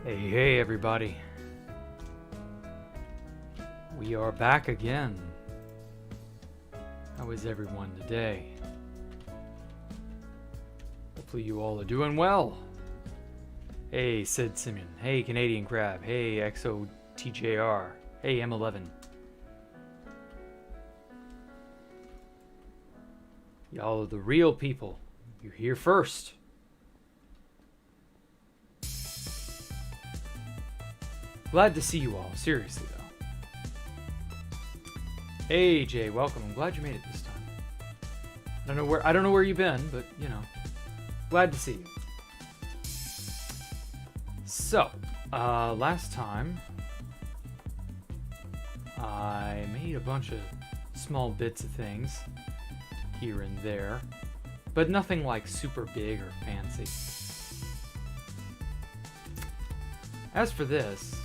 Hey everybody. We are back again. How is everyone today? Hopefully you all are doing well. Hey Sid Simeon. Hey Canadian Crab. Hey XOTJR. Hey M11. Y'all are the real people. You're here first. Glad to see you all, seriously though. Hey Jay, welcome. I'm glad you made it this time. I don't know where you've been, but you know, glad to see you. So, last time I made a bunch of small bits of things here and there, but nothing like super big or fancy. As for this,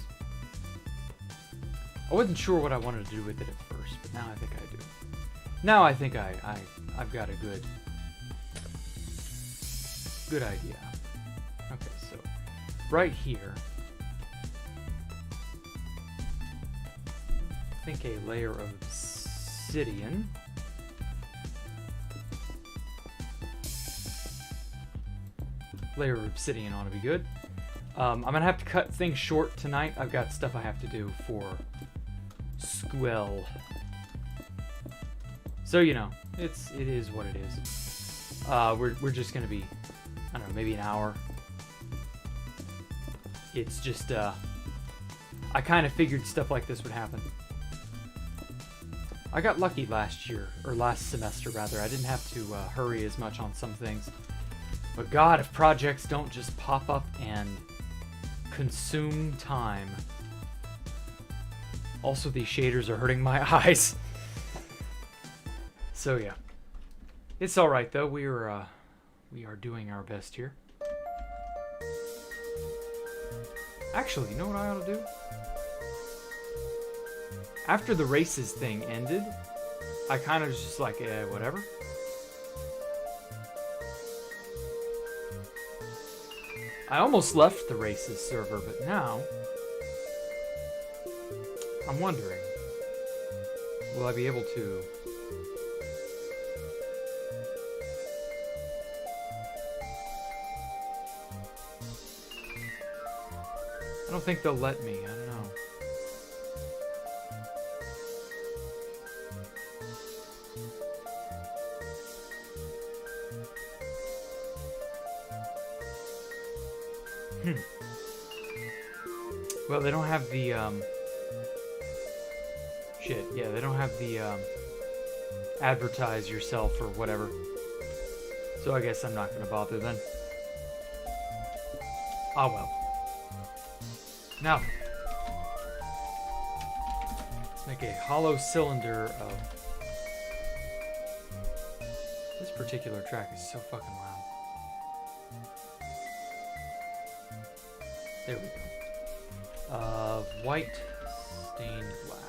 I wasn't sure what I wanted to do with it at first, but now I think I do. Now I think I've got a good idea. Okay, so right here, I think a layer of obsidian. Layer of obsidian ought to be good. I'm gonna have to cut things short tonight. I've got stuff I have to do for Squell. So you know, it is what it is. We're just gonna be, I don't know, maybe an hour. It's just I kind of figured stuff like this would happen. I got lucky last year, or last semester rather. I didn't have to hurry as much on some things. But God, if projects don't just pop up and consume time. Also, these shaders are hurting my eyes. So yeah, it's all right though. We are doing our best here. Actually, you know what I ought to do? After the races thing ended, I kind of was just like, whatever. I almost left the races server, but now I'm wondering, will I be able to I don't think they'll let me. I don't know. Well, they don't have the, shit, yeah, they don't have the, advertise yourself or whatever. So I guess I'm not gonna bother then. Ah, well. Now, let's make a hollow cylinder of... This particular track is so fucking loud. There we go. White stained glass.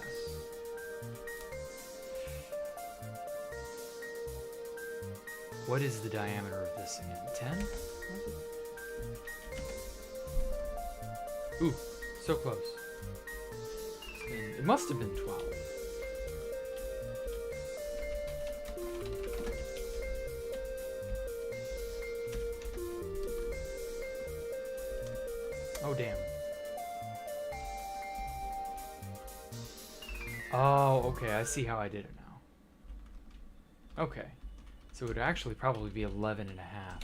What is the diameter of this again? 10? Ooh, so close. It must have been 12. Oh, damn. Oh, okay, I see how I did it now. Okay, so it would actually probably be 11 and a half.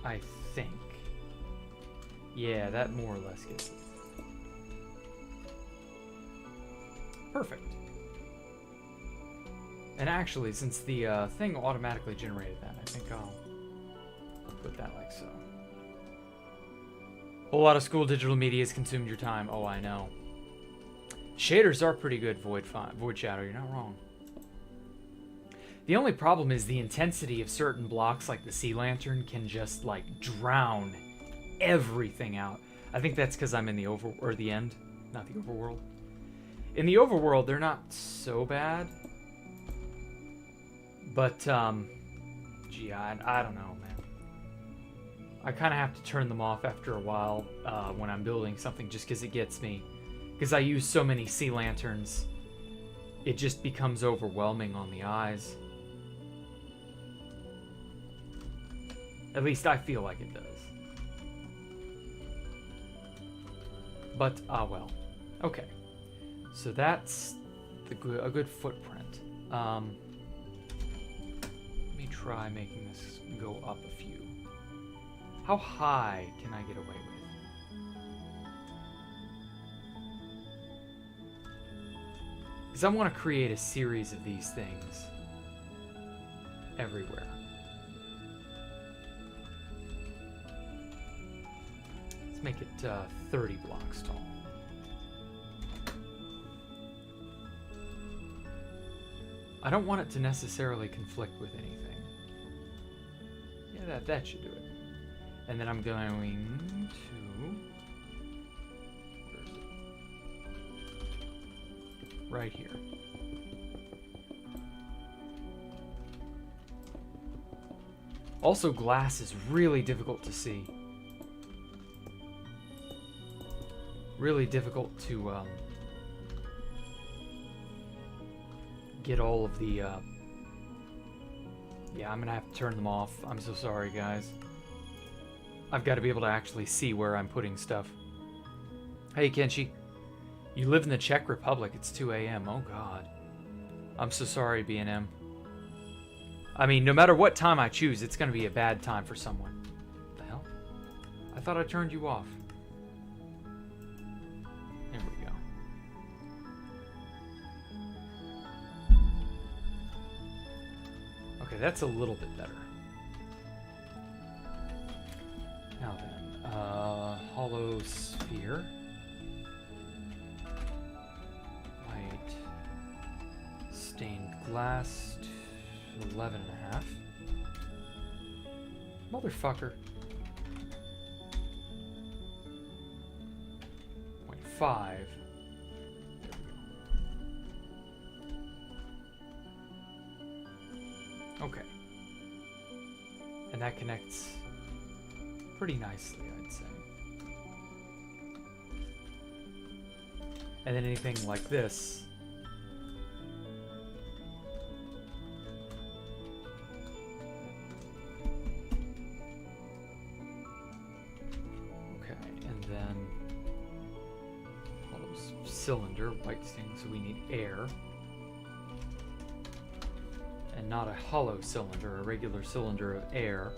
I think. Yeah, that more or less gets it. Perfect. And actually, since the thing automatically generated that, I think I'll put that like so. Whole lot of school digital media has consumed your time. Oh, I know. Shaders are pretty good, Void Shadow. You're not wrong. The only problem is the intensity of certain blocks, like the Sea Lantern, can just like drown everything out. I think that's because I'm in the the end, not the overworld. In the overworld, they're not so bad, but Gee, I don't know, man. I kind of have to turn them off after a while when I'm building something just because it gets me. Because I use so many sea lanterns, it just becomes overwhelming on the eyes. At least I feel like it does. But, well. Okay. So that's a good footprint. Let me try making this go up a few. How high can I get away with? Because I want to create a series of these things everywhere. Let's make it 30 blocks tall. I don't want it to necessarily conflict with anything. Yeah, that should do it. And then I'm going to... Where is it? Right here. Also, glass is really difficult to see. Really difficult to get all of the yeah, I'm gonna have to turn them off. I'm so sorry, guys. I've got to be able to actually see where I'm putting stuff. Hey, Kenshi. You live in the Czech Republic. It's 2 a.m. Oh, God. I'm so sorry, B&M. I mean, no matter what time I choose, it's going to be a bad time for someone. What the hell? I thought I turned you off. There we go. Okay, that's a little bit better. Now then, hollow sphere. White. Stained glass. 11.5. Motherfucker. 0.5. There we go. Okay. And that connects pretty nicely, I'd say. And then anything like this. Okay, and then hollow cylinder, white thing, so we need air. And not a hollow cylinder, a regular cylinder of air.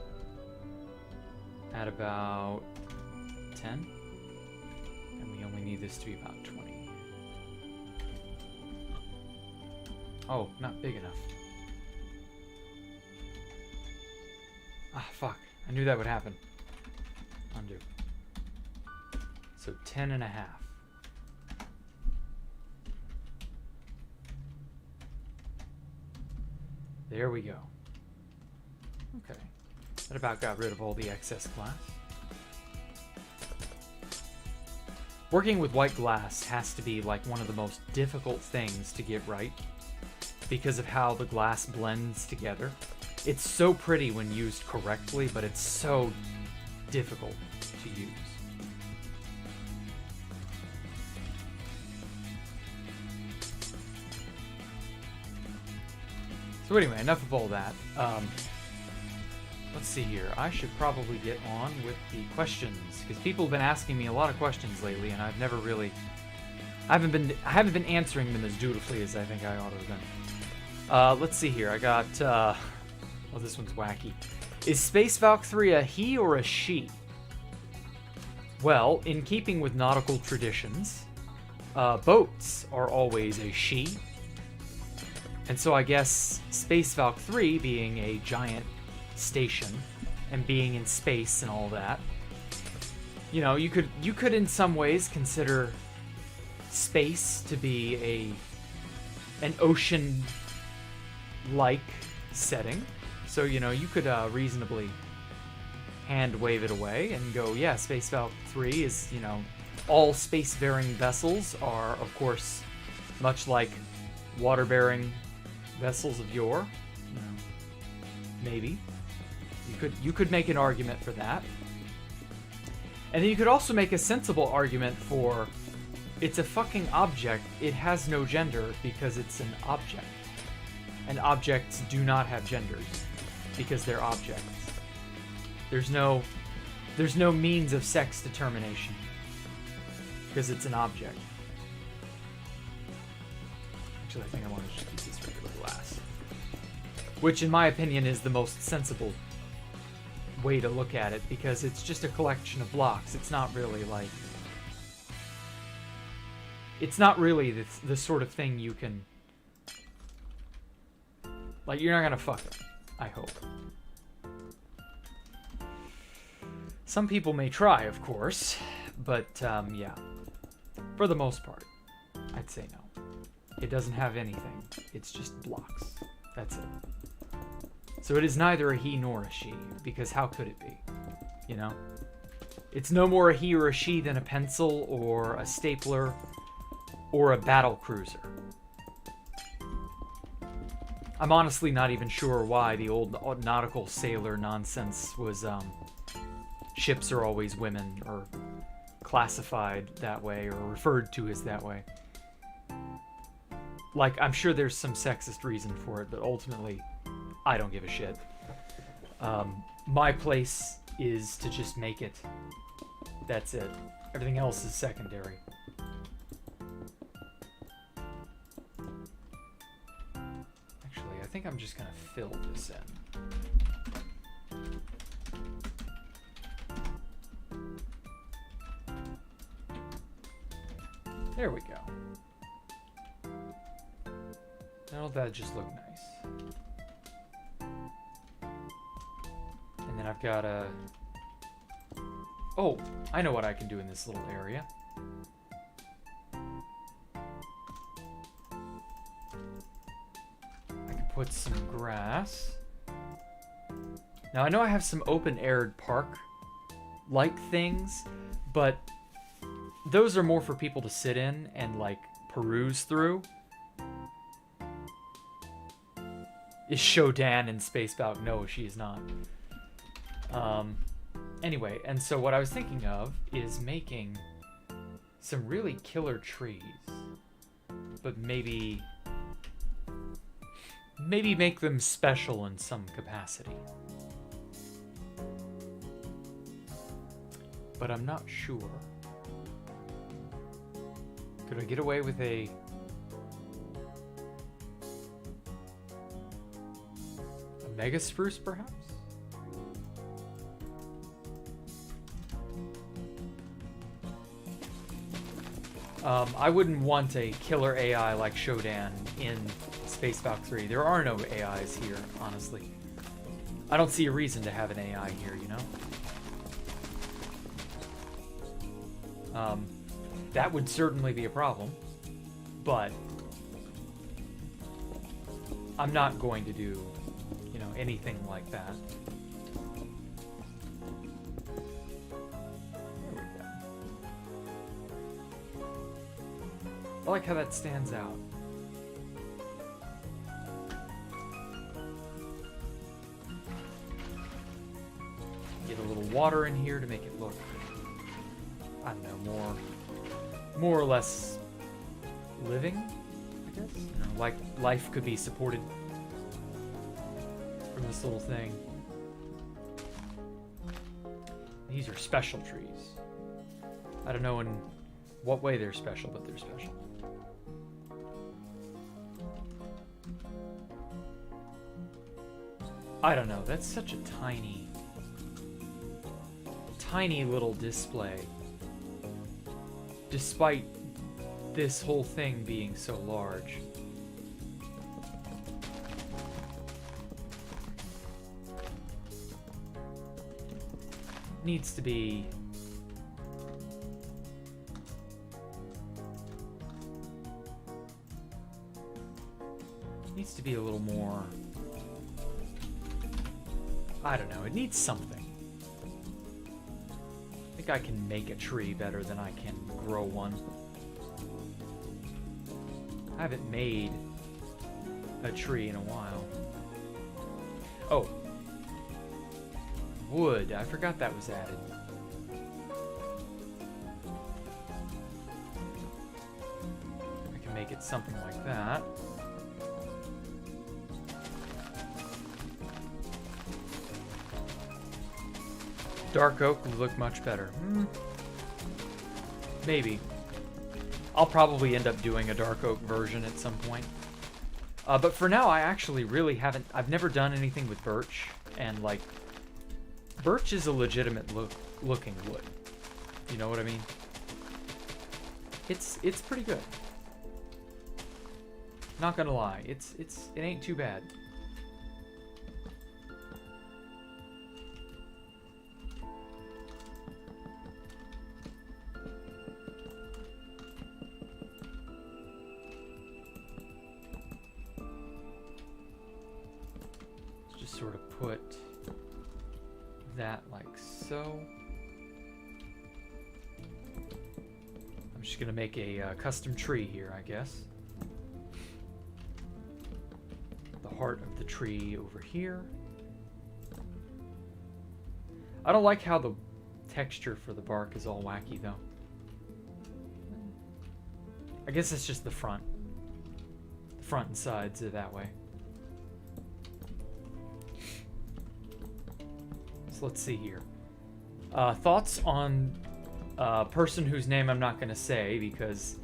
At about 10. And we only need this to be about 20. Oh, not big enough. Ah, fuck. I knew that would happen. Undo. So 10.5. There we go. Okay. That about got rid of all the excess glass. Working with white glass has to be like one of the most difficult things to get right because of how the glass blends together. It's so pretty when used correctly, but it's so difficult to use. So anyway, enough of all that. Let's see here. I should probably get on with the questions because people have been asking me a lot of questions lately, and I've never really, I haven't been answering them as dutifully as I think I ought to have done. Let's see here. I got. Oh, this one's wacky. Is Space Valkyria a he or a she? Well, in keeping with nautical traditions, boats are always a she, and so I guess Space Valkyrie being a giant station and being in space and all that, you know, you could in some ways consider space to be an ocean like setting, so you know you could reasonably hand wave it away and go, yeah, Space Valkyrie is, you know, all space-bearing vessels are of course much like water-bearing vessels of yore, you know. Maybe. You could make an argument for that. And then you could also make a sensible argument for it's a fucking object. It has no gender because it's an object. And objects do not have genders because they're objects. There's no means of sex determination because it's an object. Actually, I think I want to just use this regular glass. Which, in my opinion, is the most sensible way to look at it, because it's just a collection of blocks. It's not really like... It's not really the sort of thing you can... Like, you're not gonna fuck it, I hope. Some people may try, of course, but, yeah. For the most part, I'd say no. It doesn't have anything. It's just blocks. That's it. So it is neither a he nor a she, because how could it be? You know? It's no more a he or a she than a pencil, or a stapler, or a battle cruiser. I'm honestly not even sure why the old nautical sailor nonsense was, ships are always women, or classified that way, or referred to as that way. Like, I'm sure there's some sexist reason for it, but ultimately, I don't give a shit. My place is to just make it. That's it. Everything else is secondary. Actually, I think I'm just gonna fill this in. There we go. Now that just look nice. And then I've got a... Oh, I know what I can do in this little area. I can put some grass. Now I know I have some open-aired park-like things, but those are more for people to sit in and, like, peruse through. Is Shodan in Spacebalk? No, she is not. Anyway, and so what I was thinking of is making some really killer trees, but maybe make them special in some capacity. But I'm not sure. Could I get away with a mega spruce, perhaps? I wouldn't want a killer AI like Shodan in Spacebalk 3. There are no AIs here, honestly. I don't see a reason to have an AI here, you know? That would certainly be a problem, but I'm not going to do, you know, anything like that. I like how that stands out. Get a little water in here to make it look, I don't know, more or less living, I guess. You know, like life could be supported from this little thing. These are special trees. I don't know in what way they're special, but they're special. I don't know, that's such a tiny little display. Despite this whole thing being so large. Needs to be... Needs to be a little more... I don't know, it needs something. I think I can make a tree better than I can grow one. I haven't made a tree in a while. Oh, wood. I forgot that was added. I can make it something like that. Dark oak would look much better. Maybe. I'll probably end up doing a dark oak version at some point. But for now, I actually really haven't... I've never done anything with birch. And, like, birch is a legitimate looking wood. You know what I mean? It's pretty good. Not gonna lie. It ain't too bad. Sort of put that like so. I'm just gonna make a custom tree here, I guess. The heart of the tree over here. I don't like how the texture for the bark is all wacky though. I guess it's just the front. The front and sides are that way. Let's see here. Thoughts on a person whose name I'm not going to say because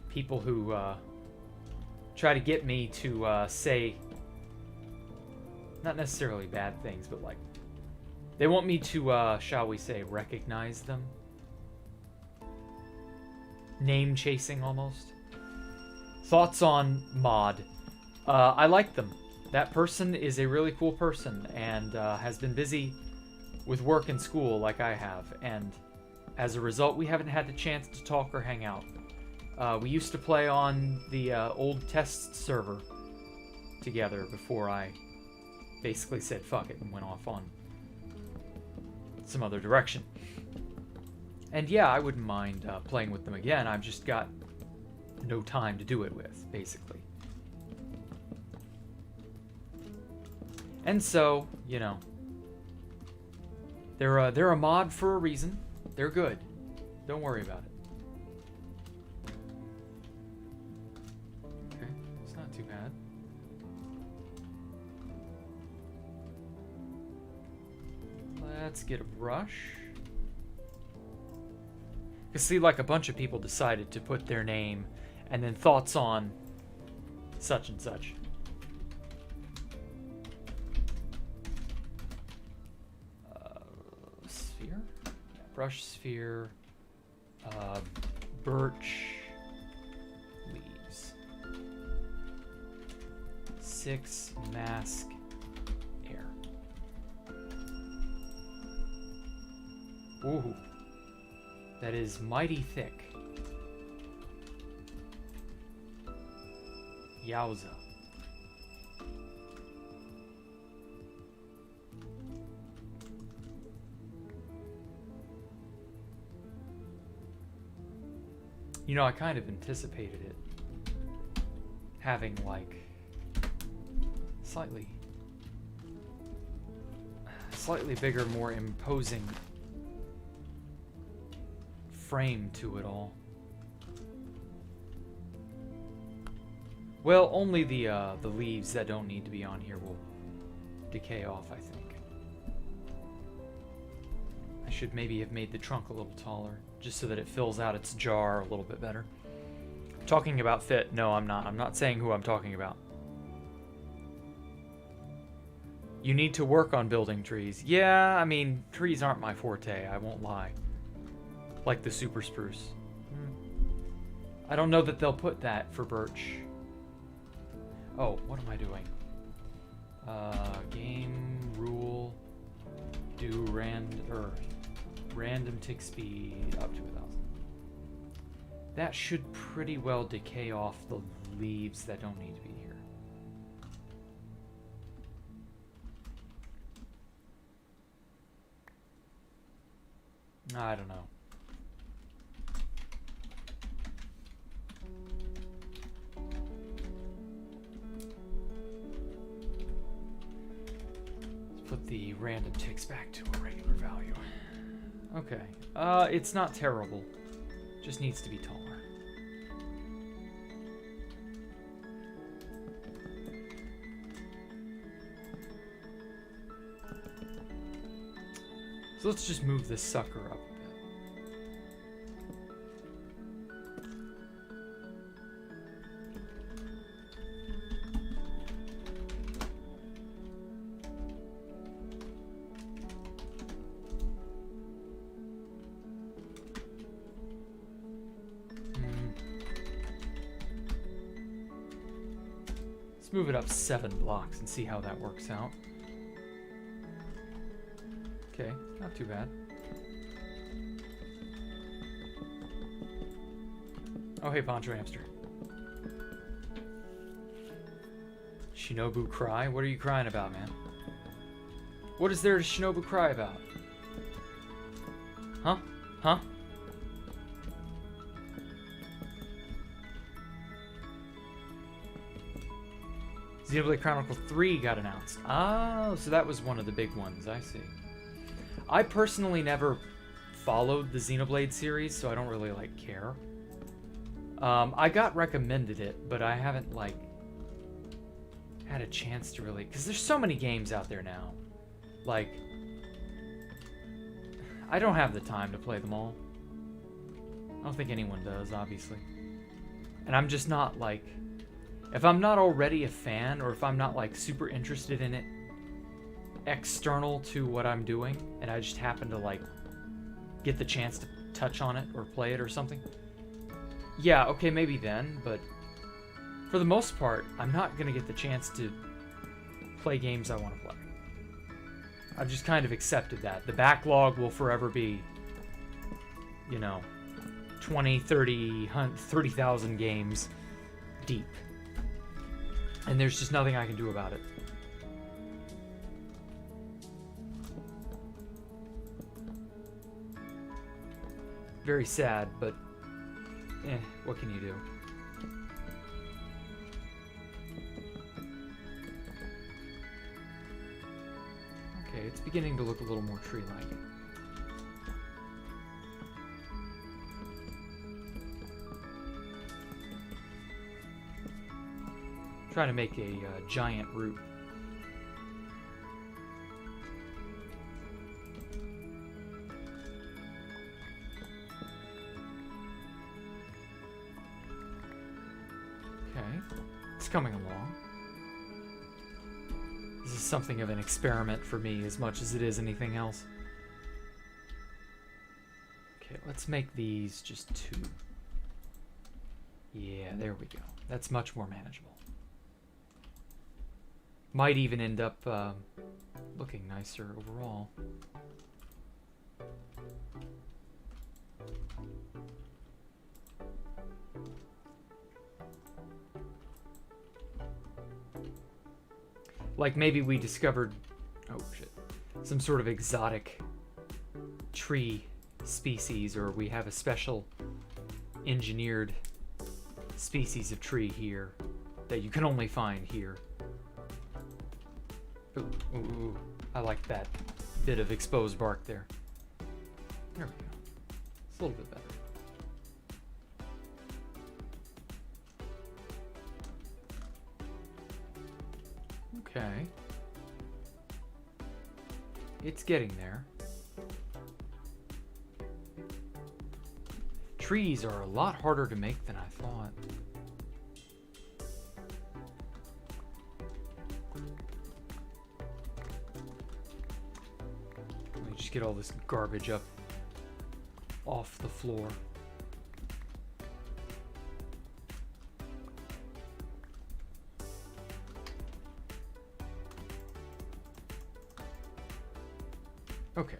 people who try to get me to say not necessarily bad things, but like they want me to, shall we say, recognize them. Name chasing almost. Thoughts on mod. I like them. That person is a really cool person and has been busy with work and school like I have. And as a result, we haven't had the chance to talk or hang out. We used to play on the old test server together before I basically said fuck it and went off on some other direction. And yeah, I wouldn't mind playing with them again. I've just got no time to do it with, basically. And so, you know, they're a mod for a reason. They're good. Don't worry about it. Okay, it's not too bad. Let's get a brush. Because see, like a bunch of people decided to put their name and then thoughts on such and such. Brush sphere, birch leaves, 6 mask air. Ooh, that is mighty thick. Yowza. You know, I kind of anticipated it having like slightly bigger, more imposing frame to it all. Well, only the leaves that don't need to be on here will decay off, I think. I should maybe have made the trunk a little taller, just so that it fills out its jar a little bit better. Talking about fit, no, I'm not. I'm not saying who I'm talking about. You need to work on building trees. Yeah, I mean, trees aren't my forte, I won't lie. Like the super spruce. I don't know that they'll put that for birch. Oh, what am I doing? Game rule, do random tick speed up to 1,000. That should pretty well decay off the leaves that don't need to be here. I don't know. put the random ticks back to a regular value. Okay. It's not terrible. Just needs to be taller. So let's just move this sucker up a bit. Let's move it up 7 blocks and see how that works out. Okay, not too bad. Oh, hey, Poncho Hamster. Shinobu cry? What are you crying about, man? What is there to Shinobu cry about? Huh? Huh? Xenoblade Chronicle 3 got announced. Oh, so that was one of the big ones. I see. I personally never followed the Xenoblade series, so I don't really, like, care. I got recommended it, but I haven't, like, had a chance to really... Because there's so many games out there now. Like, I don't have the time to play them all. I don't think anyone does, obviously. And I'm just not, like... If I'm not already a fan, or if I'm not, like, super interested in it, external to what I'm doing, and I just happen to, like, get the chance to touch on it or play it or something, yeah, okay, maybe then, but for the most part, I'm not gonna get the chance to play games I want to play. I've just kind of accepted that. The backlog will forever be, you know, 20, 30,000 games deep. And there's just nothing I can do about it. Very sad, but what can you do? Okay, it's beginning to look a little more tree-like. Trying to make a giant root. Okay, it's coming along. This is something of an experiment for me as much as it is anything else. Okay, let's make these just 2. Yeah, there we go. That's much more manageable. Might even end up looking nicer overall. Like maybe we discovered, oh shit, some sort of exotic tree species, or we have a special engineered species of tree here that you can only find here. Ooh, ooh, ooh. I like that bit of exposed bark there. There we go. It's a little bit better. Okay. It's getting there. Trees are a lot harder to make than I thought. Get all this garbage up off the floor. Okay.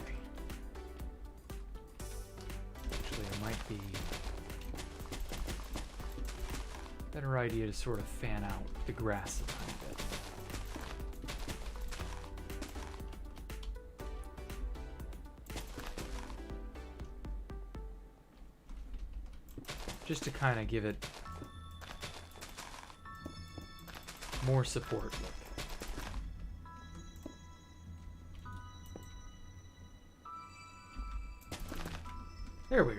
Actually, it might be a better idea to sort of fan out the grass a tiny bit. Just to kind of give it more support. There we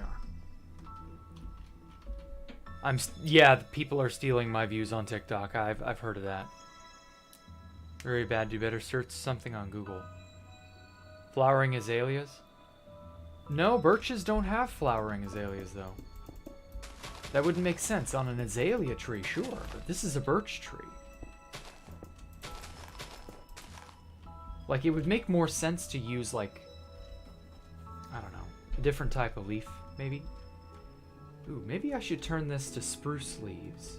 are. Yeah, people are stealing my views on TikTok. I've heard of that. Very bad. You better search something on Google. Flowering azaleas? No, birches don't have flowering azaleas though. That wouldn't make sense on an azalea tree, sure, but this is a birch tree. Like, it would make more sense to use, like, I don't know, a different type of leaf, maybe? Ooh, maybe I should turn this to spruce leaves.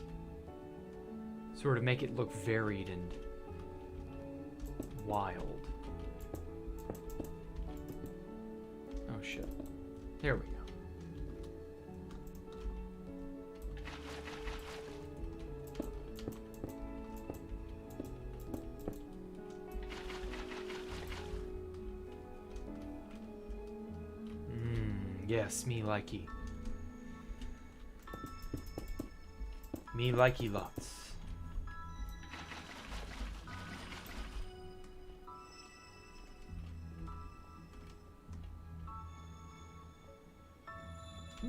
Sort of make it look varied and wild. Oh, shit. There we go. Yes, me likey. Me likey lots.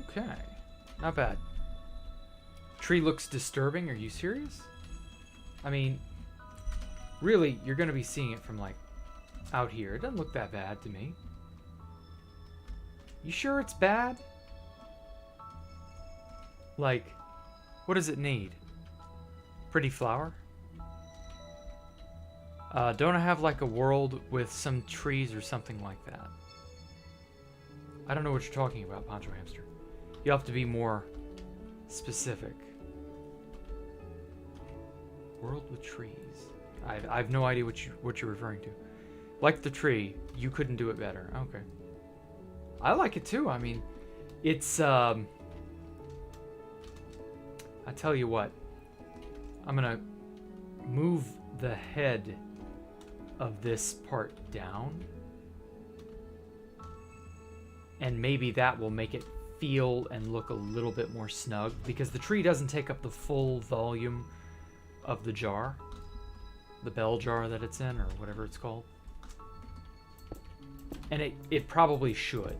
Okay. Not bad. Tree looks disturbing. Are you serious? I mean, really, you're going to be seeing it from, like, out here. It doesn't look that bad to me. You sure it's bad? Like, what does it need? Pretty flower? Don't I have like a world with some trees or something like that? I don't know what you're talking about, Poncho Hamster. You have to be more specific. World with trees. I have no idea what you're referring to. Like the tree, you couldn't do it better. Okay. I like it too. I mean, it's, I tell you what. I'm gonna move the head of this part down. And maybe that will make it feel and look a little bit more snug, because the tree doesn't take up the full volume of the jar. The bell jar that it's in, or whatever it's called. And it probably should.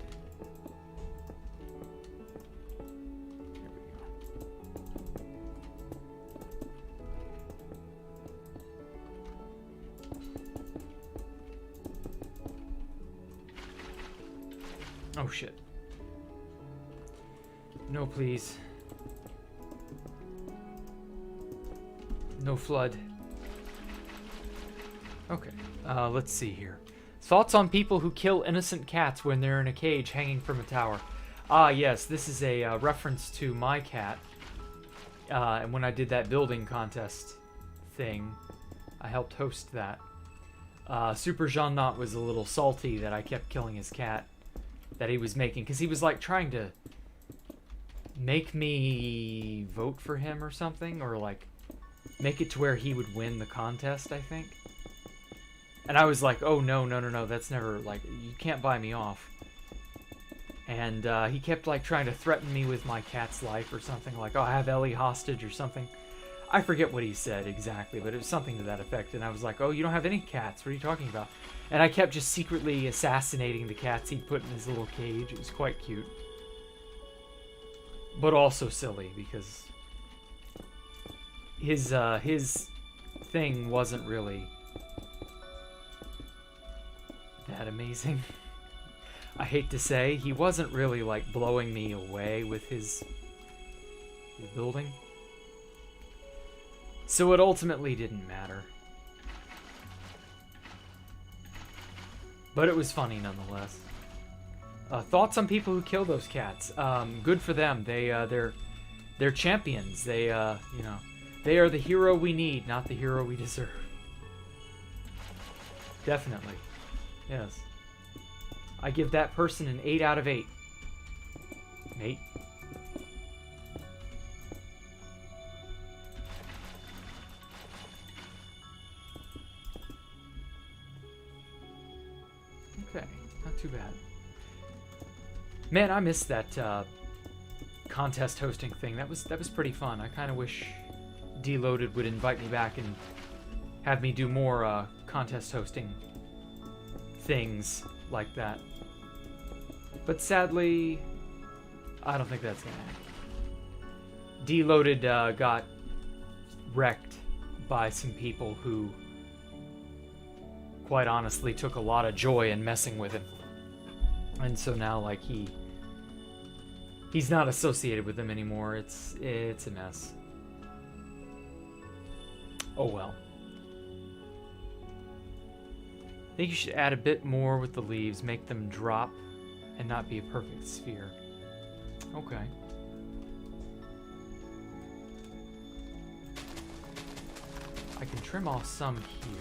There we go. Oh shit. No, please. No flood. Okay, let's see here. Thoughts on people who kill innocent cats when they're in a cage hanging from a tower. Ah, yes, this is a reference to my cat. And when I did that building contest thing, I helped host that. Super Jean Knot was a little salty that I kept killing his cat that he was making, because he was like trying to make me vote for him or something, or like make it to where he would win the contest, I think. And I was like, oh, no, that's never, like, you can't buy me off. And he kept, like, trying to threaten me with my cat's life or something, like, oh, I have Ellie hostage or something. I forget what he said exactly, but it was something to that effect. And I was like, oh, you don't have any cats. What are you talking about? And I kept just secretly assassinating the cats he'd put in his little cage. It was quite cute. But also silly, because his thing wasn't really that amazing. I hate to say, he wasn't really like blowing me away with his building. So it ultimately didn't matter. But it was funny nonetheless. Thoughts on people who kill those cats? Good for them. They're champions. They you know, they are the hero we need, not the hero we deserve. Definitely. Yes. I give that person an 8 out of 8. Mate. Okay, not too bad. Man, I missed that contest hosting thing. That was pretty fun. I kind of wish Deloaded would invite me back and have me do more contest hosting things like that. But sadly, I don't think that's gonna happen. Deloaded got wrecked by some people who, quite honestly, took a lot of joy in messing with him. And so now, like, he's not associated with them anymore. It's a mess. Oh well. I think you should add a bit more with the leaves, make them drop and not be a perfect sphere. Okay. I can trim off some here.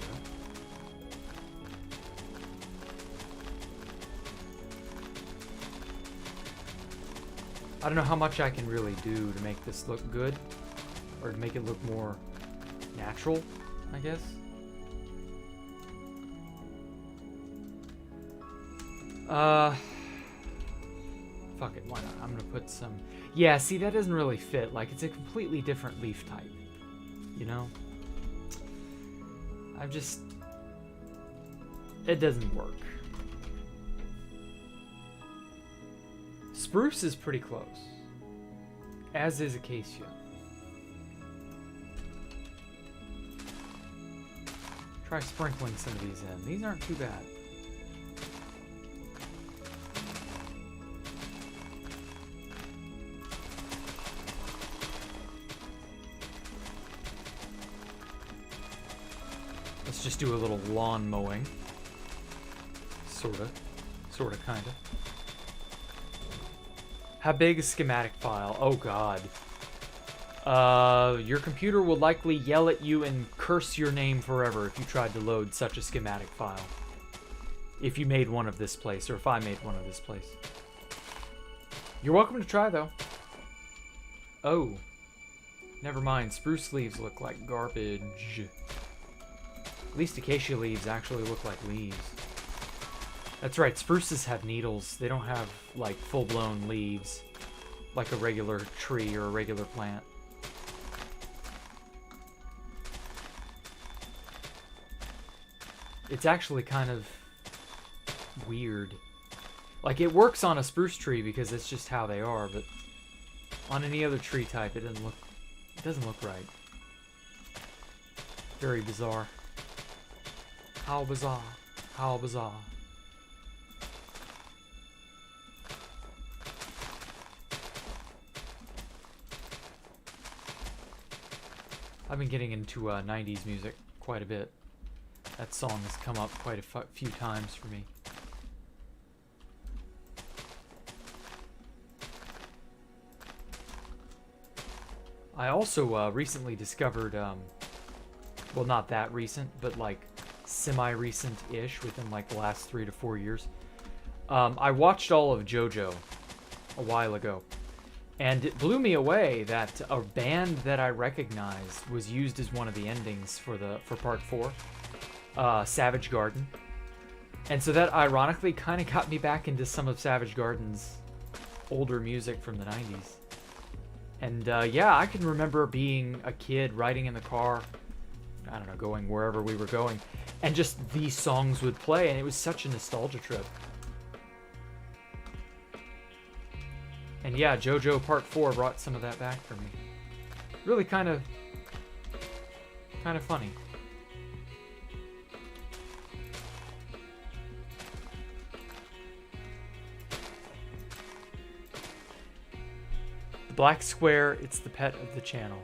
I don't know how much I can really do to make this look good, or to make it look more natural, I guess. Fuck it, why not? I'm gonna put some... Yeah, see, that doesn't really fit. Like, it's a completely different leaf type, you know? It doesn't work. Spruce is pretty close, as is acacia. Try sprinkling some of these in. These aren't too bad. Let's just do a little lawn mowing. Sorta, kinda. How big is schematic file? Oh god. Your computer will likely yell at you and curse your name forever if you tried to load such a schematic file. If you made one of this place, or if I made one of this place. You're welcome to try, though. Oh. Never mind, spruce leaves look like garbage. At least acacia leaves actually look like leaves. That's right, spruces have needles. They don't have, like, full-blown leaves, like a regular tree or a regular plant. It's actually kind of weird. Like, it works on a spruce tree because it's just how they are, but on any other tree type, it doesn't look right. Very bizarre. How bizarre. How bizarre. I've been getting into 90s music quite a bit. That song has come up quite a few times for me. I also recently discovered, well, not that recent, but like semi-recent-ish, within like the last 3 to 4 years. I watched all of JoJo a while ago. And it blew me away that a band that I recognized was used as one of the endings for part 4, Savage Garden. And so that ironically kind of got me back into some of Savage Garden's older music from the 90s. And yeah, I can remember being a kid riding in the car, I don't know, going wherever we were going, and just these songs would play, and it was such a nostalgia trip. And yeah, JoJo Part 4 brought some of that back for me. Really kind of funny. The black square, it's the pet of the channel.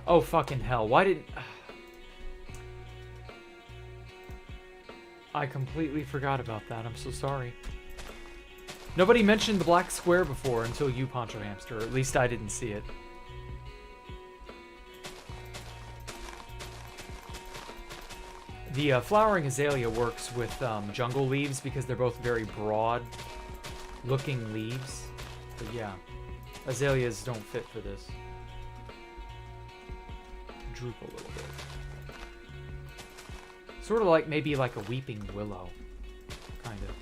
Oh, fucking hell. Why didn't... I completely forgot about that. I'm so sorry. Nobody mentioned the black square before until you, Poncho Hamster. Or at least I didn't see it. The flowering azalea works with jungle leaves because they're both very broad looking leaves. But yeah, azaleas don't fit for this. Droop a little bit. Sort of like maybe like a weeping willow. Kind of.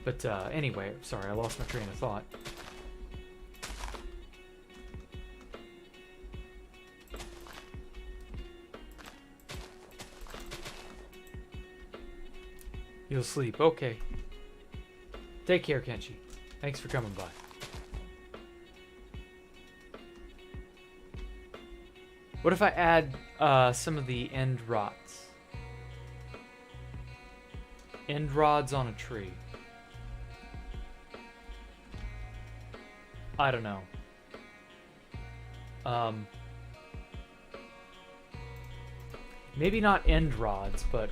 But anyway, sorry, I lost my train of thought. You'll sleep. Okay. Take care, Kenshi. Thanks for coming by. What if I add some of the end rods? End rods on a tree. I don't know. Maybe not end rods, but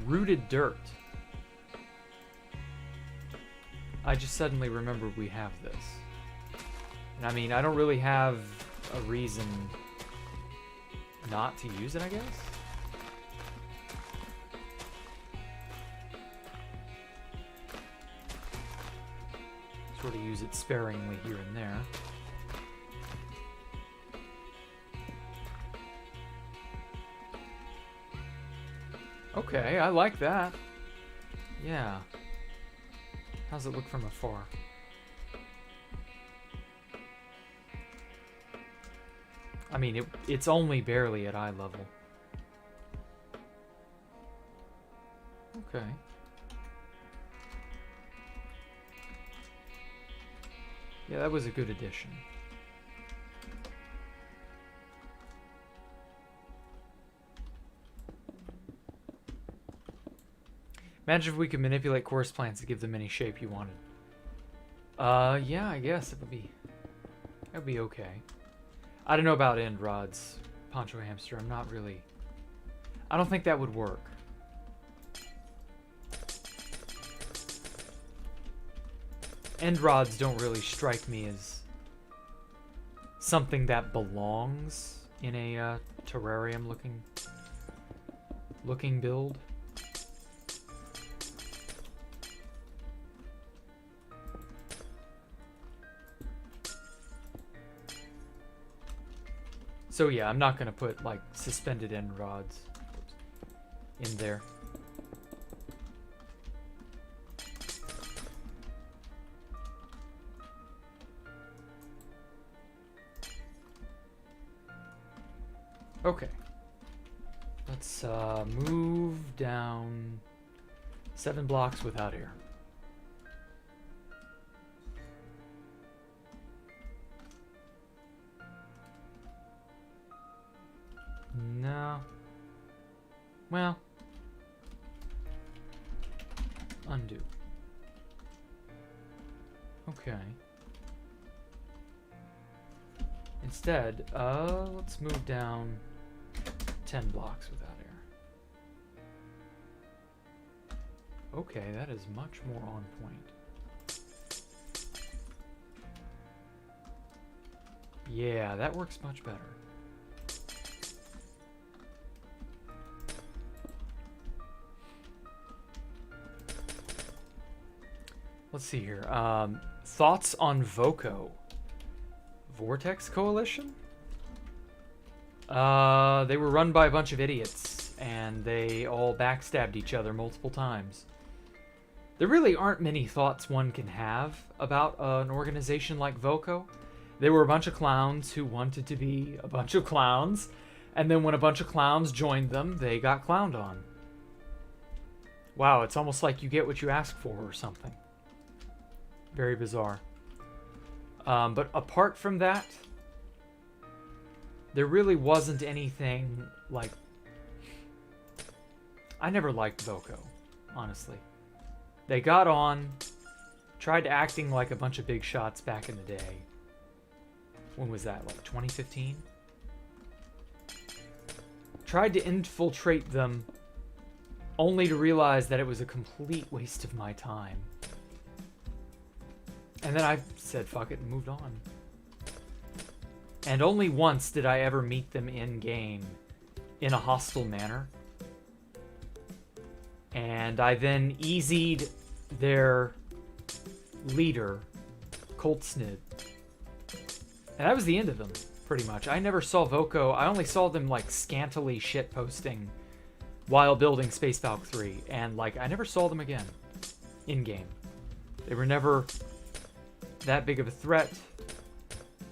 rooted dirt. I just suddenly remembered we have this. And I mean, I don't really have a reason not to use it, I guess? Sort of use it sparingly here and there. Okay, I like that. Yeah. How's it look from afar? I mean, it's only barely at eye level. Okay. Yeah, that was a good addition. Imagine if we could manipulate course plants to give them any shape you wanted. Yeah, I guess it would be okay. I don't know about end rods, Poncho Hamster. I'm not really... I don't think that would work. End rods don't really strike me as something that belongs in a terrarium looking build. So yeah, I'm not gonna put like suspended end rods in there. Okay. Let's move down 7 blocks without air. No. Well. Undo. Okay. Instead, let's move down 10 blocks without air. Okay, that is much more on point. Yeah, that works much better. Let's see here. Thoughts on Voco? Vortex Coalition? They were run by a bunch of idiots, and they all backstabbed each other multiple times. There really aren't many thoughts one can have about an organization like Voco. They were a bunch of clowns who wanted to be a bunch of clowns, and then when a bunch of clowns joined them, they got clowned on. Wow, it's almost like you get what you ask for or something. Very bizarre. But apart from that, there really wasn't anything like... I never liked Voco, honestly. They got on, tried acting like a bunch of big shots back in the day. When was that, like 2015? Tried to infiltrate them, only to realize that it was a complete waste of my time. And then I said fuck it and moved on. And only once did I ever meet them in-game in a hostile manner. And I then easied their leader, Colt Snid. And that was the end of them, pretty much. I never saw Voco. I only saw them, like, scantily shitposting while building Space Valk 3. And, like, I never saw them again in-game. They were never that big of a threat.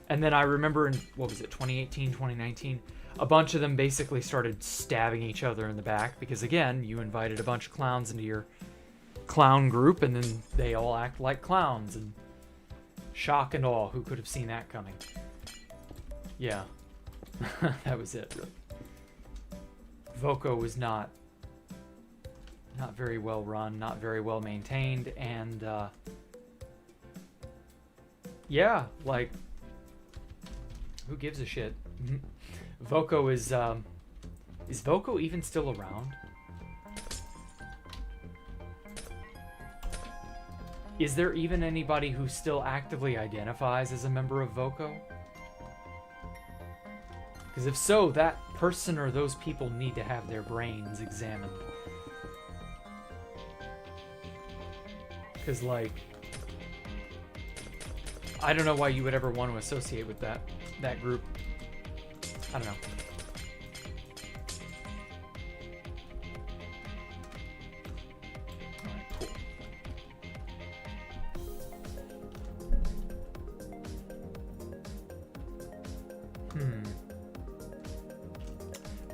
And then I remember in, what was it, 2018, 2019, a bunch of them basically started stabbing each other in the back because, again, you invited a bunch of clowns into your clown group and then they all act like clowns, and shock and awe, who could have seen that coming? Yeah. That was it. Voco was not very well run, not very well maintained, and yeah, like, who gives a shit? Voco is Voco even still around? Is there even anybody who still actively identifies as a member of Voco? Because if so, that person or those people need to have their brains examined. Because, like, I don't know why you would ever want to associate with that group. I don't know. Alright, cool.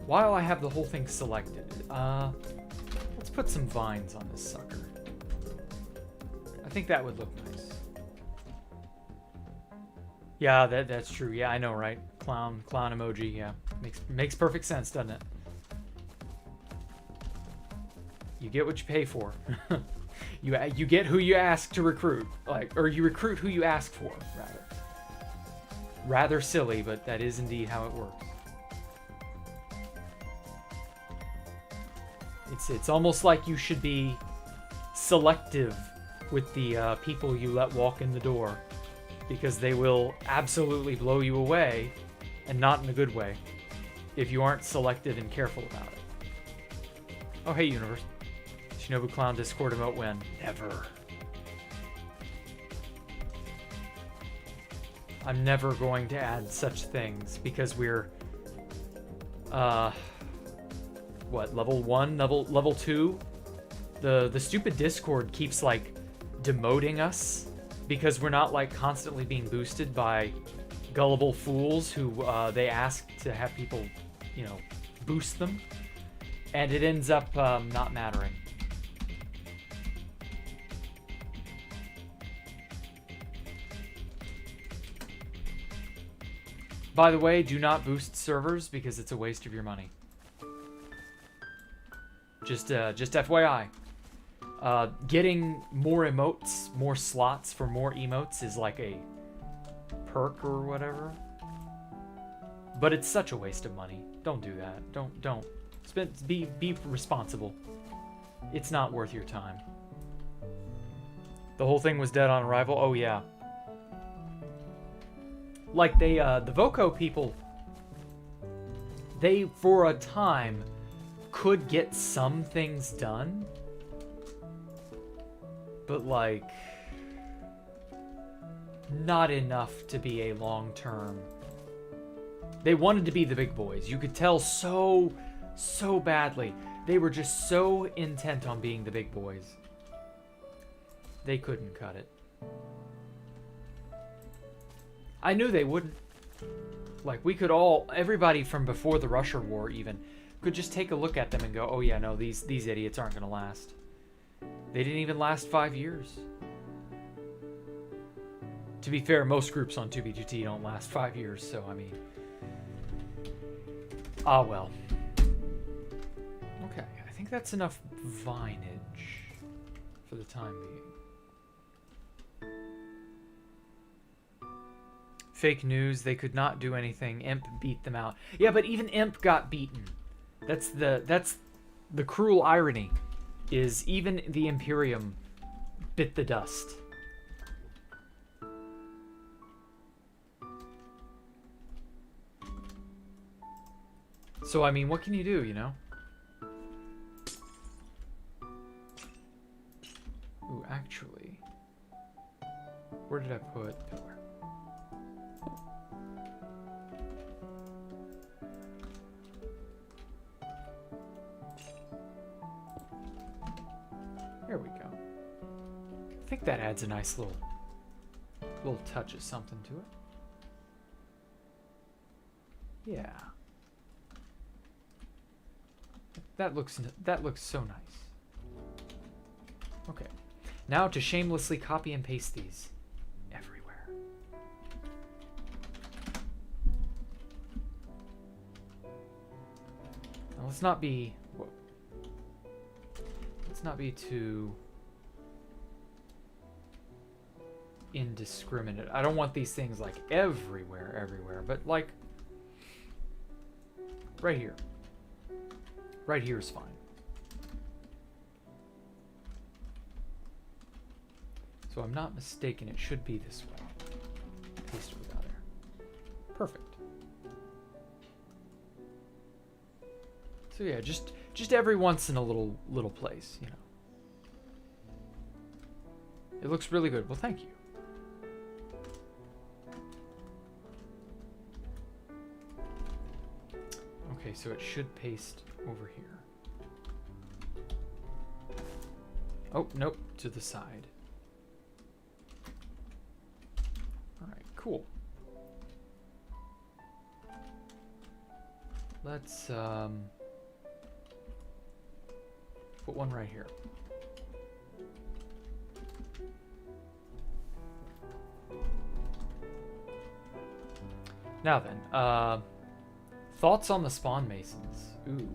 While I have the whole thing selected, let's put some vines on this sucker. I think that would look nice. Yeah, that's true. Yeah, I know, right? Clown emoji. Yeah, makes perfect sense, doesn't it? You get what you pay for. you get who you ask to recruit, or you recruit who you ask for, rather. Rather silly, but that is indeed how it works. It's almost like you should be selective with the people you let walk in the door, because they will absolutely blow you away, and not in a good way, if you aren't selective and careful about it. Oh, hey, universe. Shinobu Clown Discord emote when? Never. I'm never going to add such things, because we're what, level 1, level 2? The stupid Discord keeps, like, demoting us because we're not, like, constantly being boosted by gullible fools who they ask to have people, you know, boost them, and it ends up not mattering. By the way, do not boost servers because it's a waste of your money. Just FYI. Getting more emotes, more slots for more emotes is like a perk or whatever. But it's such a waste of money. Don't do that. Don't. Be responsible. It's not worth your time. The whole thing was dead on arrival? Oh yeah. Like they, the Voco people, they, for a time, could get some things done, but, like, not enough to be a long-term. They wanted to be the big boys. You could tell so badly. They were just so intent on being the big boys. They couldn't cut it. I knew they wouldn't. Like, we could all, everybody from before the Russia War even, could just take a look at them and go, oh yeah, no, these idiots aren't going to last. They didn't even last 5 years. To be fair, most groups on 2B2T don't last 5 years, so I mean... Ah, well. Okay, I think that's enough vinage for the time being. Fake news, they could not do anything. Imp beat them out. Yeah, but even Imp got beaten. That's the cruel irony, is even the Imperium bit the dust. So, I mean, what can you do, you know? Ooh, actually, where did I put pillar? There we go. I think that adds a nice little touch of something to it. Yeah. That looks so nice. Okay. Now to shamelessly copy and paste these everywhere. let's not be... Let's not be too indiscriminate. I don't want these things like everywhere, but like right here. Right here is fine. So I'm not mistaken, it should be this way. Paste it without there. Perfect. So yeah, just every once in a little place, you know. It looks really good. Well, thank you. Okay, so it should paste over here. Oh, nope, to the side. Alright, cool. Let's, put one right here. Now then, thoughts on the spawn masons? Ooh.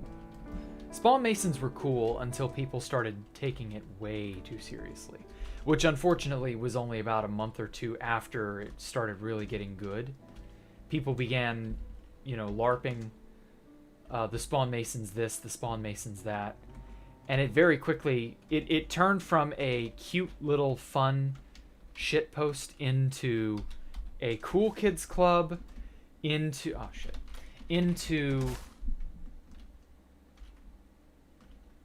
Spawn masons were cool until people started taking it way too seriously, which unfortunately was only about a month or two after it started really getting good. People began, you know, LARPing the spawn masons this, the spawn masons that. And it very quickly, it turned from a cute little fun shit post into a cool kids club, into, oh shit, into,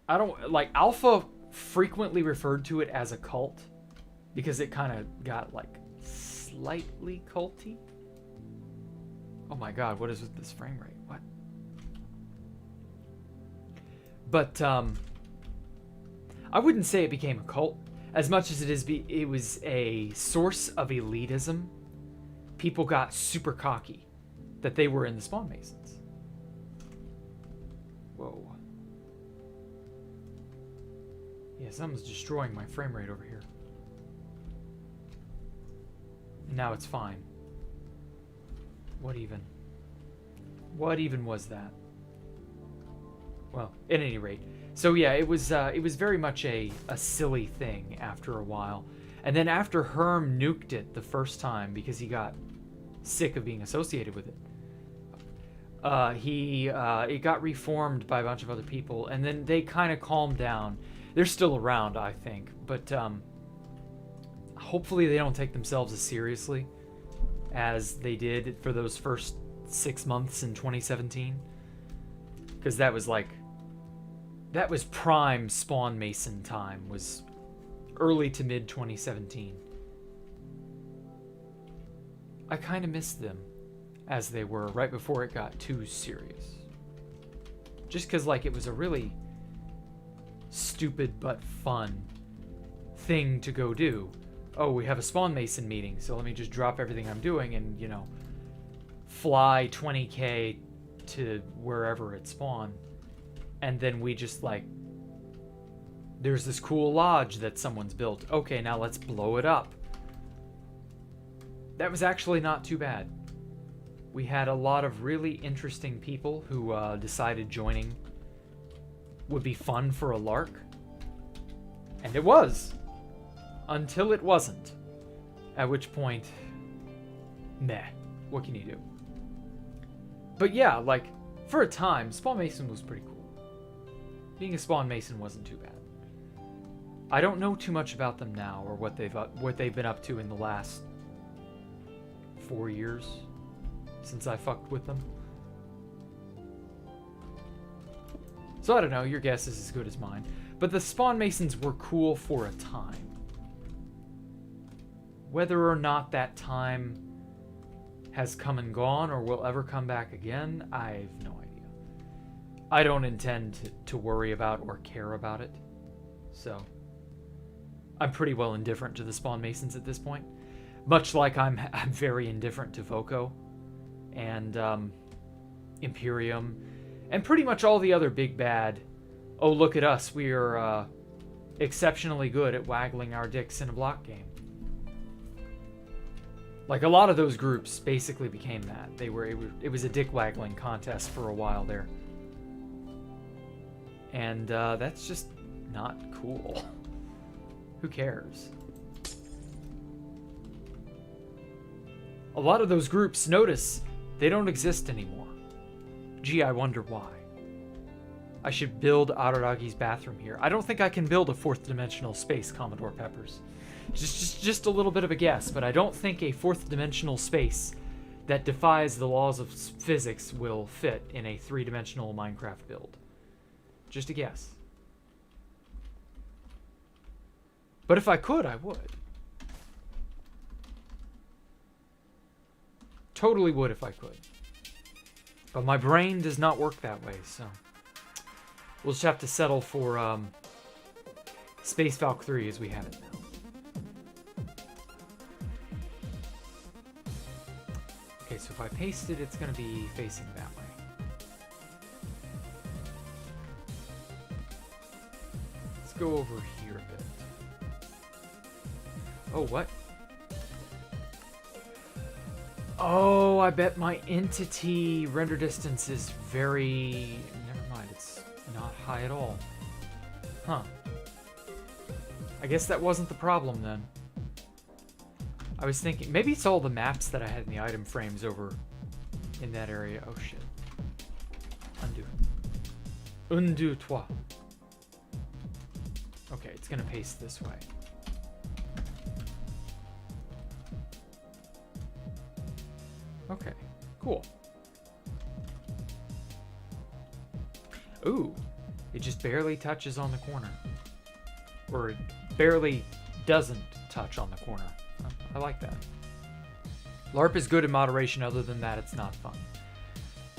I don't, like, Alpha frequently referred to it as a cult because it kind of got like slightly culty. Oh my god, what is with this frame rate? What? But, I wouldn't say it became a cult as much as it was a source of elitism. People got super cocky that they were in the spawn masons. Whoa. Yeah, something's destroying my frame rate over here. Now it's fine. What even was that? Well, at any rate. So yeah, it was very much a silly thing after a while. And then after Herm nuked it the first time because he got sick of being associated with it, it got reformed by a bunch of other people, and then they kind of calmed down. They're still around, I think, but hopefully they don't take themselves as seriously as they did for those first 6 months in 2017, because that was prime spawn mason time, was early to mid 2017. I kind of missed them as they were right before it got too serious. Just because, like, it was a really stupid but fun thing to go do. Oh, we have a spawn mason meeting, so let me just drop everything I'm doing and, you know, fly 20k to wherever it spawned. And then we just, like, there's this cool lodge that someone's built. Okay, now let's blow it up. That was actually not too bad. We had a lot of really interesting people who decided joining would be fun for a lark. And it was. Until it wasn't. At which point, meh. What can you do? But yeah, like, for a time, Spawn Mason was pretty cool. Being a Spawn Mason wasn't too bad. I don't know too much about them now, or what they've been up to in the last 4 years since I fucked with them. So I don't know, your guess is as good as mine. But the Spawn Masons were cool for a time. Whether or not that time has come and gone or will ever come back again, I have no idea. I don't intend to worry about or care about it. So I'm pretty well indifferent to the Spawn Masons at this point. Much like I'm very indifferent to Voco and Imperium and pretty much all the other big bad, oh look at us, we are exceptionally good at waggling our dicks in a block game. Like, a lot of those groups basically became that. It was a dick waggling contest for a while there. And that's just not cool. Who cares? A lot of those groups, notice, they don't exist anymore. Gee, I wonder why. I should build Araragi's bathroom here. I don't think I can build a fourth dimensional space, Commodore Peppers. Just a little bit of a guess, but I don't think a fourth dimensional space that defies the laws of physics will fit in a three-dimensional Minecraft build. Just a guess. But if I could, I would. Totally would if I could. But my brain does not work that way, so we'll just have to settle for Space Valk 3 as we have it now. Okay, so if I paste it, it's going to be facing that way. Let's go over here a bit. Oh, what? Oh, I bet my entity render distance is very... Never mind, it's not high at all. Huh. I guess that wasn't the problem then. I was thinking, maybe it's all the maps that I had in the item frames over in that area. Oh shit. Undo. Undo toi. Okay, it's gonna paste this way. Okay, cool. Ooh, it just barely touches on the corner. Or it barely doesn't touch on the corner. I like that. LARP is good in moderation, other than that, it's not fun.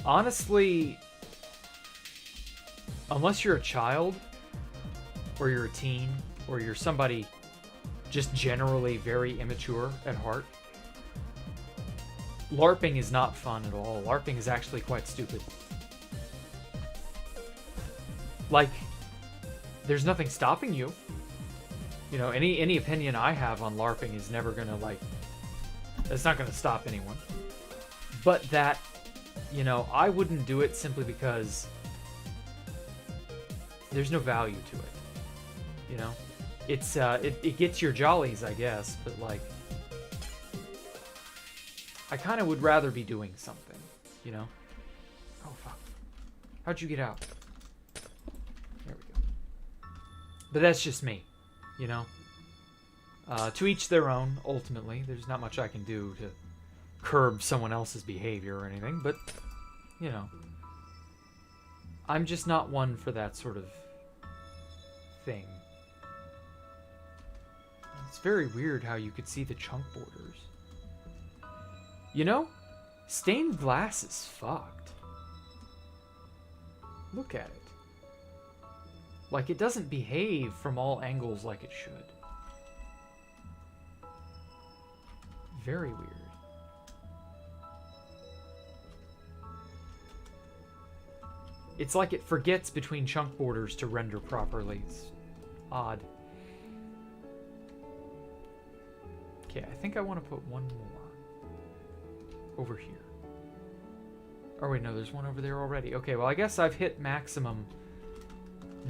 Honestly, unless you're a child, or you're a teen, or you're somebody just generally very immature at heart, LARPing is not fun at all. LARPing is actually quite stupid. Like, there's nothing stopping you. You know, any opinion I have on LARPing is never gonna, like, it's not gonna stop anyone. But that, you know, I wouldn't do it simply because there's no value to it. You know? It's, it gets your jollies, I guess, but, like, I kind of would rather be doing something, you know? Oh, fuck. How'd you get out? There we go. But that's just me, you know? To each their own, ultimately. There's not much I can do to curb someone else's behavior or anything, but, you know. I'm just not one for that sort of thing. It's very weird how you could see the chunk borders. You know, stained glass is fucked. Look at it. Like, it doesn't behave from all angles like it should. Very weird. It's like it forgets between chunk borders to render properly. It's odd. Okay, I think I want to put one more over here. Oh wait, no, there's one over there already. Okay, well I guess I've hit maximum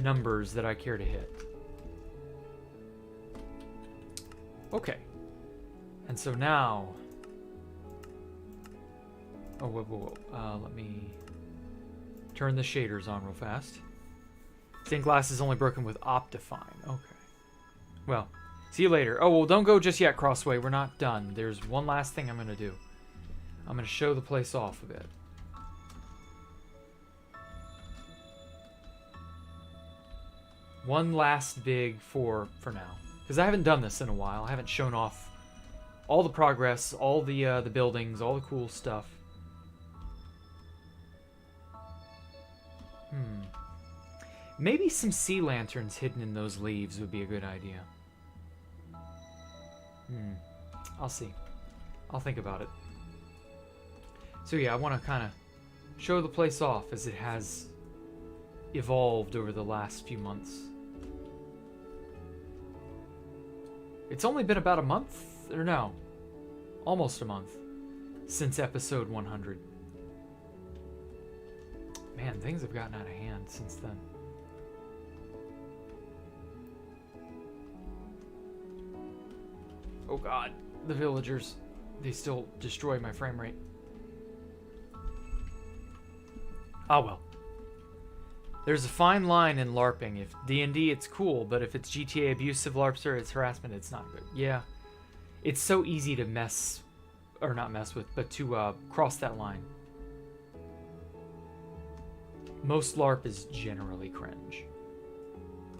numbers that I care to hit. Okay. And so now... Oh, whoa. Let me turn the shaders on real fast. Stained glass is only broken with Optifine. Okay. Well, see you later. Oh, well, don't go just yet, Crossway. We're not done. There's one last thing I'm going to do. I'm going to show the place off a bit. One last big for now. Because I haven't done this in a while. I haven't shown off all the progress, all the buildings, all the cool stuff. Maybe some sea lanterns hidden in those leaves would be a good idea. I'll see. I'll think about it. So yeah, I want to kind of show the place off as it has evolved over the last few months. It's only been about a month, or no, almost a month, since episode 100. Man, things have gotten out of hand since then. Oh god, the villagers. They still destroy my frame rate. Ah well. There's a fine line in LARPing. If D&D, it's cool, but if it's GTA abusive LARPster, it's harassment, it's not good. Yeah. It's so easy to mess, or not mess with, but to cross that line. Most LARP is generally cringe.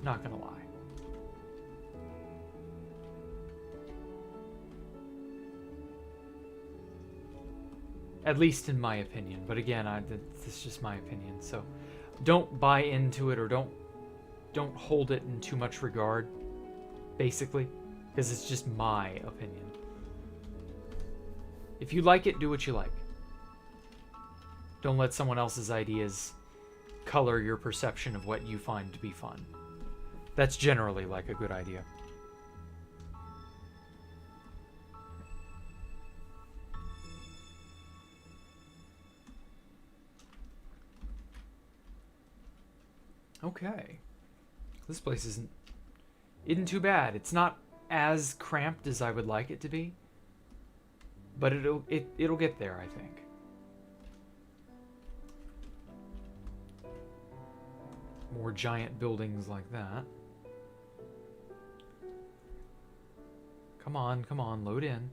Not gonna lie. At least in my opinion. But again, this is just my opinion. So don't buy into it, or don't hold it in too much regard, basically, because it's just my opinion. If you like it, do what you like. Don't let someone else's ideas color your perception of what you find to be fun. That's generally like a good idea. Okay. This place isn't too bad. It's not as cramped as I would like it to be, but it'll get there, I think. More giant buildings like that. Come on, load in.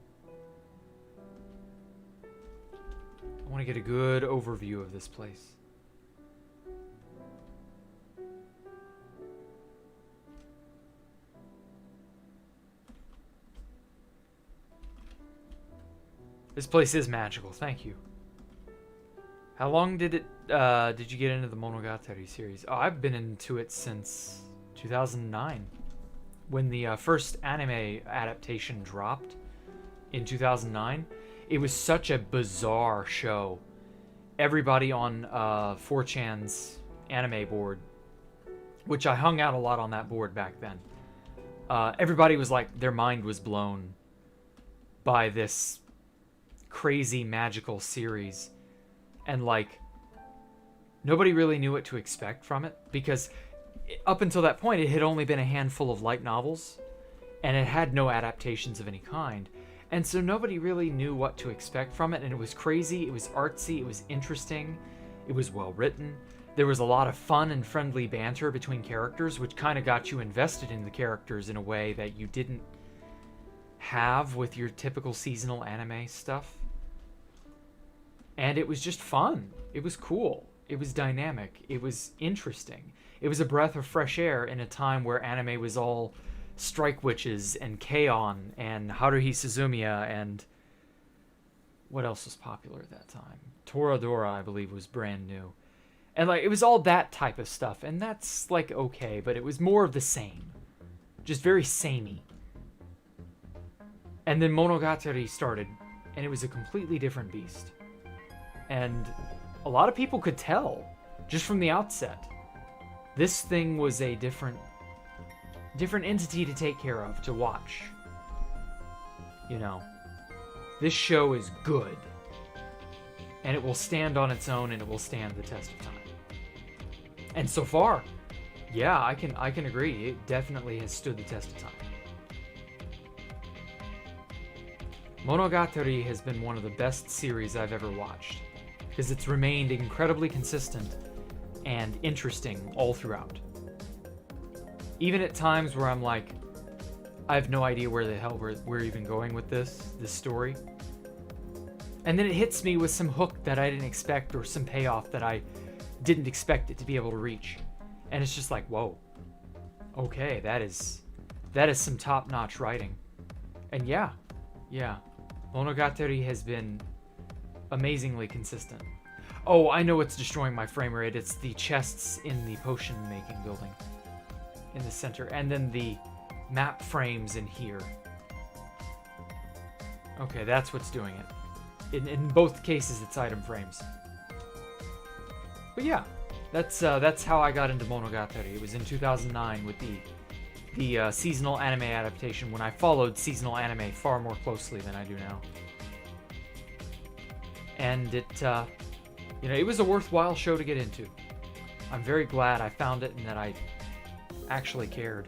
I want to get a good overview of this place. This place is magical, thank you. How long did you get into the Monogatari series? Oh, I've been into it since 2009. When the first anime adaptation dropped in 2009, it was such a bizarre show. Everybody on 4chan's anime board, which I hung out a lot on that board back then, everybody was like, their mind was blown by this crazy magical series. And like, nobody really knew what to expect from it, because up until that point it had only been a handful of light novels and it had no adaptations of any kind, and so nobody really knew what to expect from it. And it was crazy, it was artsy, it was interesting, it was well written, there was a lot of fun and friendly banter between characters, which kind of got you invested in the characters in a way that you didn't have with your typical seasonal anime stuff. And it was just fun. It was cool. It was dynamic. It was interesting. It was a breath of fresh air in a time where anime was all Strike Witches and K-On! And Haruhi Suzumiya, and what else was popular at that time? Toradora, I believe, was brand new. And like, it was all that type of stuff, and that's like okay, but it was more of the same. Just very samey. And then Monogatari started, and it was a completely different beast. And a lot of people could tell just from the outset. This thing was a different entity to take care of, to watch. You know, this show is good, and it will stand on its own, and it will stand the test of time. And so far, yeah, I can agree. It definitely has stood the test of time. Monogatari has been one of the best series I've ever watched, because it's remained incredibly consistent and interesting all throughout. Even at times where I'm like, I have no idea where the hell we're even going with this story. And then it hits me with some hook that I didn't expect, or some payoff that I didn't expect it to be able to reach. And it's just like, whoa. Okay, that is some top-notch writing. And yeah. Monogatari has been amazingly consistent. Oh, I know what's destroying my frame rate. It's the chests in the potion making building in the center, and then the map frames in here. Okay, that's what's doing it. In both cases, it's item frames. But yeah, that's how I got into Monogatari. It was in 2009 with the seasonal anime adaptation, when I followed seasonal anime far more closely than I do now. And it was a worthwhile show to get into. I'm very glad I found it and that I actually cared.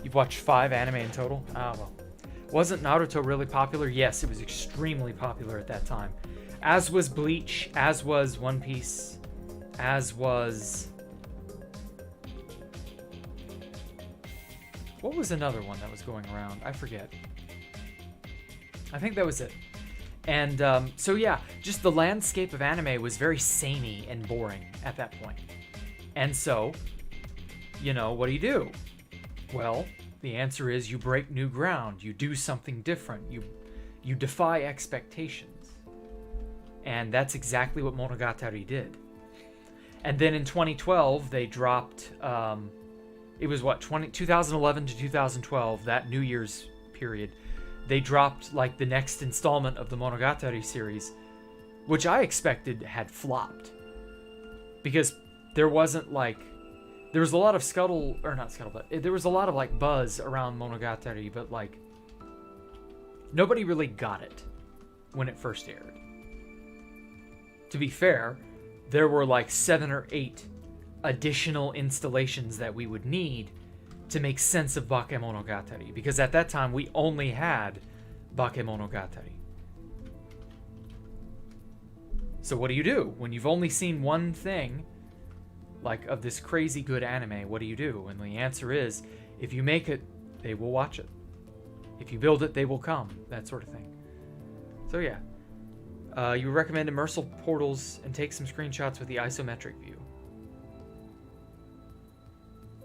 You've watched 5 anime in total? Ah, well. Wasn't Naruto really popular? Yes, it was extremely popular at that time. As was Bleach, as was One Piece, as was... What was another one that was going around? I forget. I think that was it. And so yeah, just the landscape of anime was very samey and boring at that point. And so, you know, what do? Well, the answer is you break new ground. You do something different. You defy expectations. And that's exactly what Monogatari did. And then in 2012, they dropped... it was what, 2011 to 2012, that New Year's period. They dropped like the next installment of the Monogatari series, which I expected had flopped. Because there wasn't like... There was a lot of there was a lot of like buzz around Monogatari, but like nobody really got it when it first aired. To be fair, there were like 7 or 8 additional installations that we would need to make sense of Bakemonogatari, because at that time we only had Bakemonogatari. So what do you do when you've only seen one thing like of this crazy good anime? What do you do? And the answer is, if you make it, they will watch it. If you build it, they will come. That sort of thing. So yeah, you recommend immersive portals and take some screenshots with the isometric view.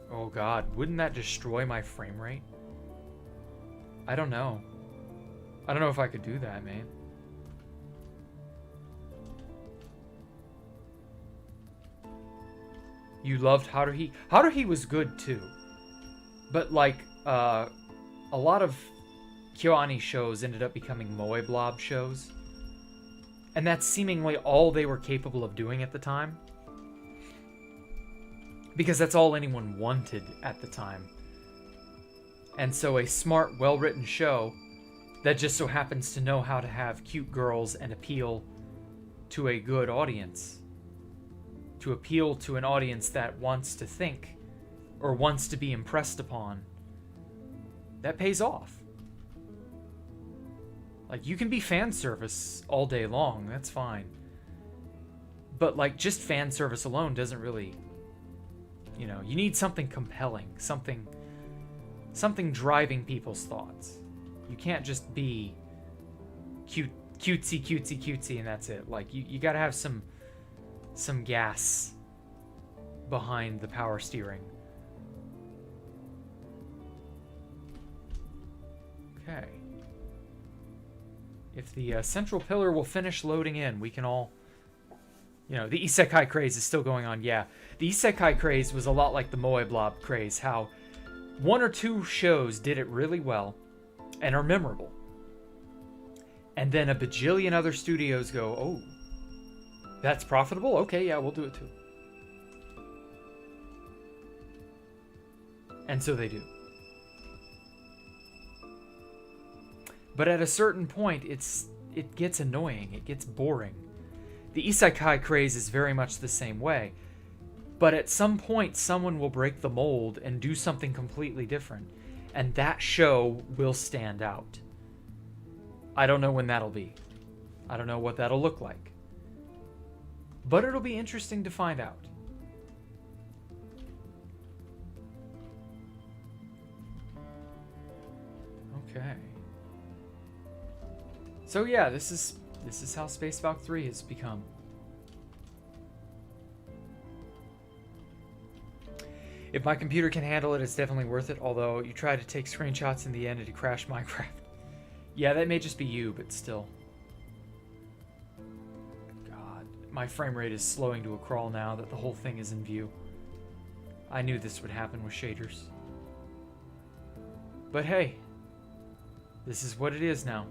Oh god, wouldn't that destroy my frame rate? I don't know. I don't know if I could do that, man. You loved Haruhi? Haruhi was good too. But like, a lot of KyoAni shows ended up becoming Moe Blob shows. And that's seemingly all they were capable of doing at the time. Because that's all anyone wanted at the time. And so a smart, well-written show that just so happens to know how to have cute girls and appeal to a good audience. To appeal to an audience that wants to think or wants to be impressed upon. That pays off. Like, you can be fan service all day long, that's fine. But like, just fan service alone doesn't really... You know, you need something compelling, something driving people's thoughts. You can't just be cutesy, and that's it. Like, you gotta have some gas behind the power steering. Okay. If the central pillar will finish loading in, we can all... You know, the isekai craze is still going on, yeah. The isekai craze was a lot like the Moe Blob craze, how 1 or 2 shows did it really well and are memorable. And then a bajillion other studios go, oh, that's profitable? Okay, yeah, we'll do it too. And so they do. But at a certain point, it gets annoying, it gets boring. The isekai craze is very much the same way. But at some point, someone will break the mold and do something completely different. And that show will stand out. I don't know when that'll be. I don't know what that'll look like. But it'll be interesting to find out. Okay. So yeah, this is how Space Valk 3 has become. If my computer can handle it, it's definitely worth it, although you try to take screenshots in the end and it crashed Minecraft. Yeah, that may just be you, but still. God, my frame rate is slowing to a crawl now that the whole thing is in view. I knew this would happen with shaders. But hey, this is what it is now.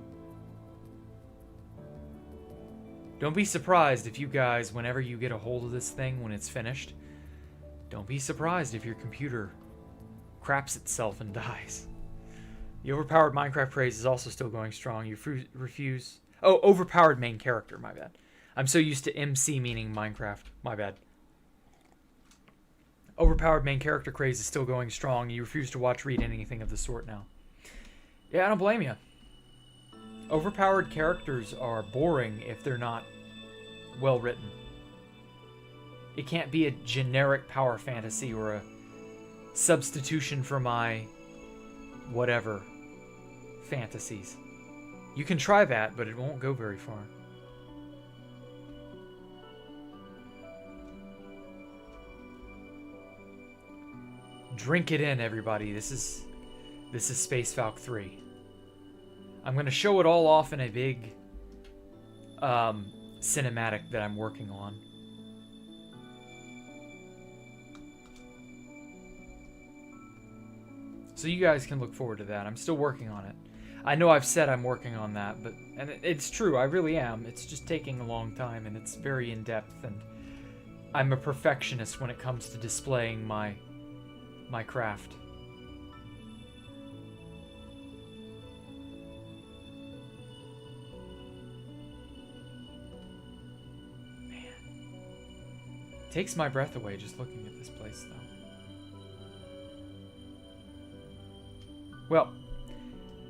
Don't be surprised if you guys, whenever you get a hold of this thing when it's finished, don't be surprised if your computer craps itself and dies. The overpowered Minecraft craze is also still going strong. You refuse... Oh, overpowered main character, my bad. I'm so used to MC meaning Minecraft. My bad. Overpowered main character craze is still going strong. You refuse to watch, read anything of the sort now. Yeah, I don't blame you. Overpowered characters are boring if they're not well written. It can't be a generic power fantasy or a substitution for my whatever fantasies. You can try that, but it won't go very far. Drink it in, everybody. This is Space Falcon 3. I'm going to show it all off in a big cinematic that I'm working on. So you guys can look forward to that. I'm still working on it. I know I've said I'm working on that, but and it's true, I really am. It's just taking a long time, and it's very in-depth, and I'm a perfectionist when it comes to displaying my craft. Man. Takes my breath away just looking at this place, though. Well,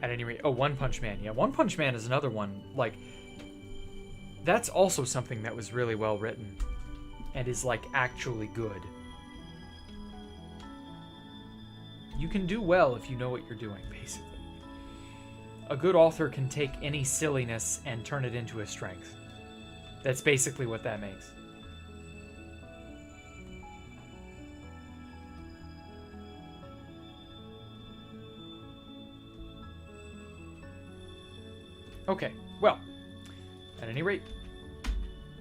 at any rate, oh, One Punch Man. Yeah, One Punch Man is another one. Like, that's also something that was really well written and is, like, actually good. You can do well if you know what you're doing, basically. A good author can take any silliness and turn it into a strength. That's basically what that makes. Okay, well, at any rate,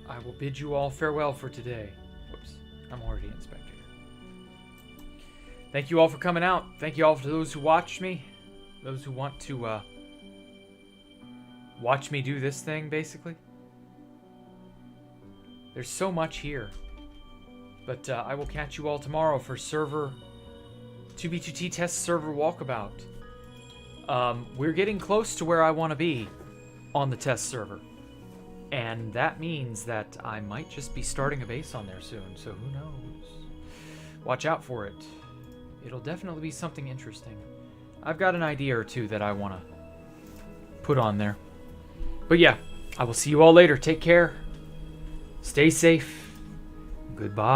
I will bid you all farewell for today. Whoops, I'm already in spectator. Thank you all for coming out. Thank you all for those who watched me. Those who want to watch me do this thing, basically. There's so much here. But I will catch you all tomorrow for server 2B2T test server walkabout. We're getting close to where I want to be on the test server. And that means that I might just be starting a base on there soon, so who knows? Watch out for it. It'll definitely be something interesting. I've got an idea or two that I want to put on there. But yeah, I will see you all later. Take care. Stay safe. Goodbye.